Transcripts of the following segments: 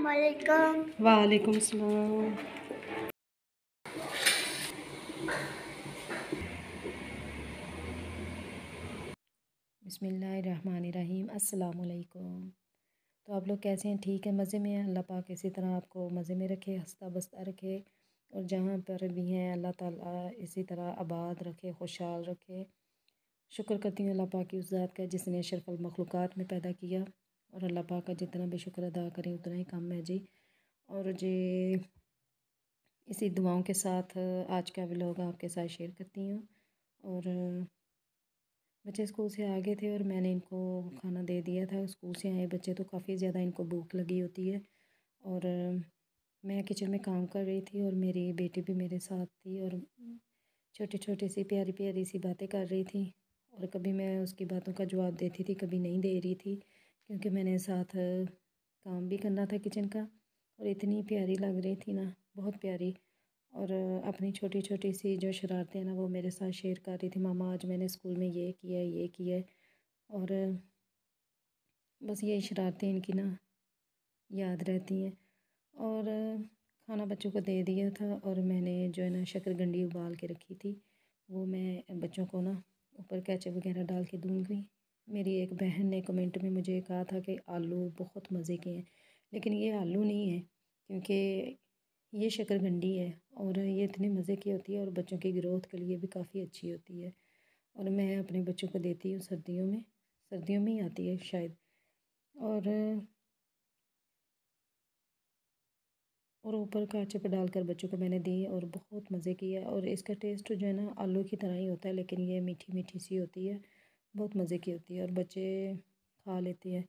वालेकुम। वालेकुम सलाम। बिस्मिल्लाहिर्रहमानिर्रहीम। अस्सलाम वालेकुम। तो आप लोग कैसे हैं? ठीक है, मज़े में हैं? अल्लाह पाक इसी तरह आपको मज़े में रखे, हंसता बसता रखे, और जहाँ पर भी हैं अल्लाह ताला इसी तरह आबाद रखे, खुशहाल रखे। शुक्र करती हूँ अल्लाह पाक की उस ज़ात का जिसने अशरफुल मखलूक़ात में पैदा किया, और अल्लाह पाक का जितना भी शुक्र अदा करें उतना ही कम है जी। और जी इसी दुआओं के साथ आज का व्लॉग आपके साथ शेयर करती हूँ। और बच्चे स्कूल से आ गए थे और मैंने इनको खाना दे दिया था। स्कूल से आए बच्चे तो काफ़ी ज़्यादा इनको भूख लगी होती है, और मैं किचन में काम कर रही थी और मेरी बेटी भी मेरे साथ थी, और छोटी छोटी सी प्यारी प्यारी सी बातें कर रही थी, और कभी मैं उसकी बातों का जवाब देती थी, कभी नहीं दे रही थी, क्योंकि मैंने साथ काम भी करना था किचन का। और इतनी प्यारी लग रही थी ना, बहुत प्यारी। और अपनी छोटी छोटी सी जो शरारतें हैं ना वो मेरे साथ शेयर कर रही थी। मामा आज मैंने स्कूल में ये किया, ये किया। और बस यही शरारतें इनकी ना याद रहती हैं। और खाना बच्चों को दे दिया था, और मैंने जो है ना शकरकंदी उबाल के रखी थी, वो मैं बच्चों को ना ऊपर केचप वगैरह डाल के दूँगी। मेरी एक बहन ने कमेंट में मुझे कहा था कि आलू बहुत मज़े के हैं, लेकिन ये आलू नहीं है, क्योंकि ये शकरकंदी है, और ये इतने मज़े की होती है और बच्चों की ग्रोथ के लिए भी काफ़ी अच्छी होती है। और मैं अपने बच्चों को देती हूँ सर्दियों में ही आती है शायद। और ऊपर केचप डालकर बच्चों को मैंने दी और बहुत मज़े किया। और इसका टेस्ट जो है ना आलू की तरह ही होता है, लेकिन ये मीठी मीठी सी होती है, बहुत मज़े की होती है, और बच्चे खा लेते हैं।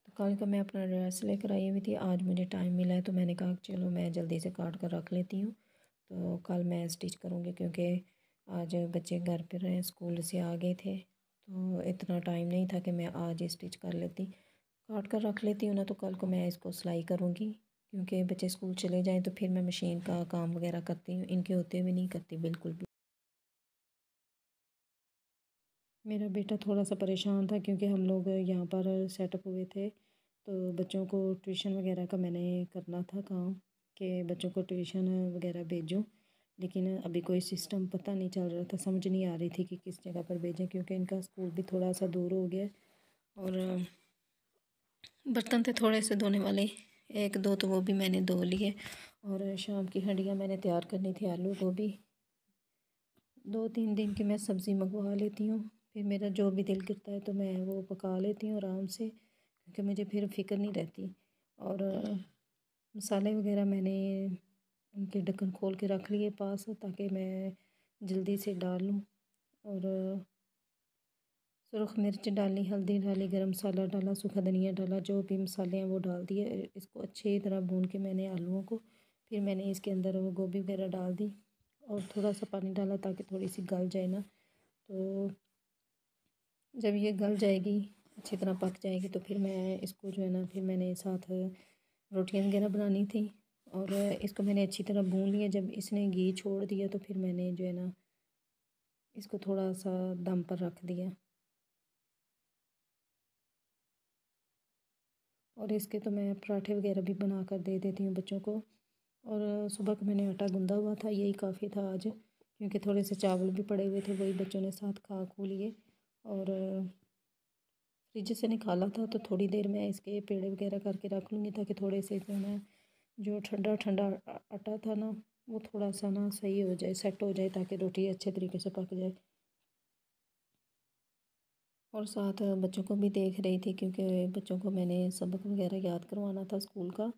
तो कल का मैं अपना ड्रेस लेकर आई हुई थी, आज मुझे टाइम मिला है तो मैंने कहा चलो मैं जल्दी से काट कर रख लेती हूँ, तो कल मैं स्टिच करूँगी, क्योंकि आज बच्चे घर पर रहे, स्कूल से आ गए थे, तो इतना टाइम नहीं था कि मैं आज ही स्टिच कर लेती। काट कर रख लेती हूँ ना, तो कल को मैं इसको सिलाई करूँगी, क्योंकि बच्चे स्कूल चले जाएं तो फिर मैं मशीन का काम वगैरह करती हूँ, इनके होते हुए नहीं करती बिल्कुल भी। मेरा बेटा थोड़ा सा परेशान था, क्योंकि हम लोग यहाँ पर सेटअप हुए थे, तो बच्चों को ट्यूशन वगैरह का मैंने करना था काम, कि बच्चों को ट्यूशन वगैरह भेजूँ, लेकिन अभी कोई सिस्टम पता नहीं चल रहा था, समझ नहीं आ रही थी कि किस जगह पर भेजें, क्योंकि इनका स्कूल भी थोड़ा सा दूर हो गया। और बर्तन थे थोड़े से धोने वाले, एक दो तो वो भी मैंने धो लिए, और शाम की हंडियाँ मैंने तैयार करनी थी, आलू गोभी। 2-3 दिन की मैं सब्ज़ी मंगवा लेती हूँ, फिर मेरा जो भी दिल करता है तो मैं वो पका लेती हूँ आराम से, क्योंकि मुझे फिर फ़िक्र नहीं रहती। और मसाले वगैरह मैंने उनके ढक्कन खोल के रख लिए पास, ताकि मैं जल्दी से डाल लूँ। और सुरख मिर्च डाली, हल्दी डाली, गरम मसाला डाला, सूखा धनिया डाला, जो भी मसाले हैं वो डाल दिए। इसको अच्छी तरह भून के मैंने आलूओं को, फिर मैंने इसके अंदर वो गोभी वगैरह डाल दी, और थोड़ा सा पानी डाला ताकि थोड़ी सी गल जाए ना। तो जब ये गल जाएगी, अच्छी तरह पक जाएगी, तो फिर मैं इसको जो है ना, फिर मैंने साथ रोटियां वगैरह बनानी थी, और इसको मैंने अच्छी तरह भून लिया। जब इसने घी छोड़ दिया तो फिर मैंने जो है ना इसको थोड़ा सा दम पर रख दिया। और इसके तो मैं पराठे वगैरह भी बना कर दे देती हूँ बच्चों को। और सुबह का मैंने आटा गूँधा हुआ था, यही काफ़ी था आज, क्योंकि थोड़े से चावल भी पड़े हुए थे, वही बच्चों ने साथ खा खू लिए। और फ्रिज से निकाला था, तो थोड़ी देर में इसके पेड़े वगैरह करके रख लूँगी, ताकि थोड़े से जो है जो ठंडा ठंडा आटा था ना, वो थोड़ा सा ना सही हो जाए, सेट हो जाए, ताकि रोटी अच्छे तरीके से पक जाए। और साथ बच्चों को भी देख रही थी, क्योंकि बच्चों को मैंने सबक वगैरह याद करवाना था स्कूल का,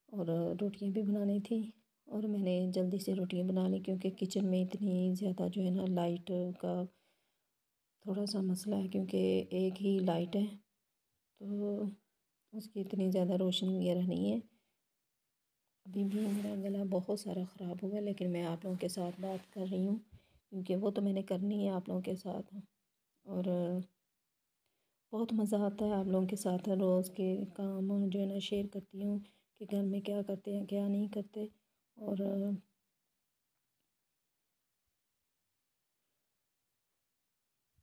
और रोटियां भी बनानी थी। और मैंने जल्दी से रोटियां बना ली, क्योंकि किचन में इतनी ज़्यादा जो है ना लाइट का थोड़ा सा मसला है, क्योंकि एक ही लाइट है, तो उसकी इतनी ज़्यादा रोशनी वगैरह नहीं है। अभी भी मेरा गला बहुत सारा ख़राब हुआ है, लेकिन मैं आप लोगों के साथ बात कर रही हूँ, क्योंकि वो तो मैंने करनी है आप लोगों के साथ। और बहुत मज़ा आता है आप लोगों के साथ रोज़ के काम जो है ना शेयर करती हूँ, कि घर में क्या करते हैं क्या नहीं करते। और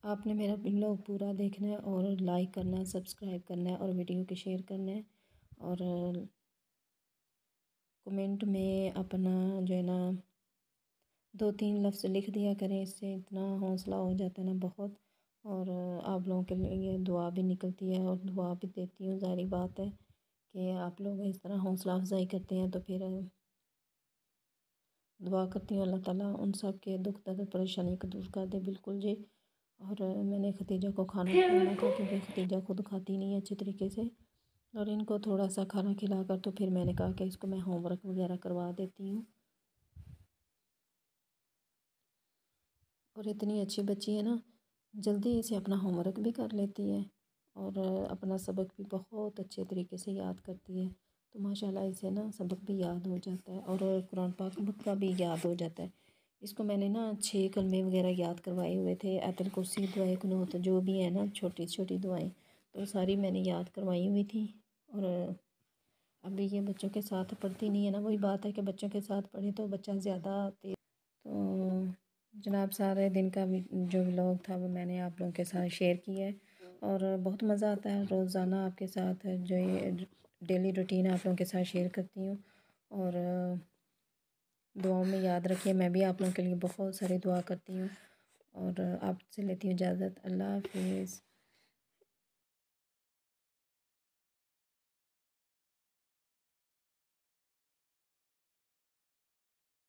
आपने मेरा व्लॉग पूरा देखना है, और लाइक करना है, सब्सक्राइब करना है, और वीडियो को शेयर करना है। और कमेंट में अपना जो है ना 2-3 लफ्ज़ लिख दिया करें, इससे इतना हौसला हो जाता है ना बहुत। और आप लोगों के लिए दुआ भी निकलती है और दुआ भी देती हूँ। ज़ाहिर बात है कि आप लोग इस तरह हौसला अफजाई करते हैं तो फिर दुआ करती हूँ अल्लाह ताला उन सब के दुख दर्द परेशानी को दूर कर दे। बिल्कुल जी। और मैंने खतीजा को खाना खिलाना था क्योंकि खतीजा खुद खाती नहीं है अच्छे तरीके से, और इनको थोड़ा सा खाना खिलाकर तो फिर मैंने कहा कि इसको मैं होमवर्क वगैरह करवा देती हूँ। और इतनी अच्छी बच्ची है ना, जल्दी से अपना होमवर्क भी कर लेती है और अपना सबक भी बहुत अच्छे तरीके से याद करती है। तो माशाल्लाह इसे ना सबक भी याद हो जाता है और कुरान पाक का भी याद हो जाता है। इसको मैंने ना 6 कलमे वगैरह याद करवाए हुए थे, आयतुल कुर्सी, दुआए कुनूत, जो भी है ना छोटी छोटी दुआएं, तो सारी मैंने याद करवाई हुई थी। और अभी ये बच्चों के साथ पढ़ती नहीं है ना, वही बात है कि बच्चों के साथ पढ़े तो बच्चा ज़्यादा तेज। तो जनाब सारे दिन का जो व्लॉग था वो मैंने आप लोगों के साथ शेयर किया है और बहुत मज़ा आता है रोज़ाना आपके साथ जो ये डेली रूटीन आप लोगों के साथ शेयर करती हूँ। और दुआओं में याद रखिए, मैं भी आप लोगों के लिए बहुत सारी दुआ करती हूँ। और आपसे लेती हूँ इजाज़त। अल्लाह हाफिज़।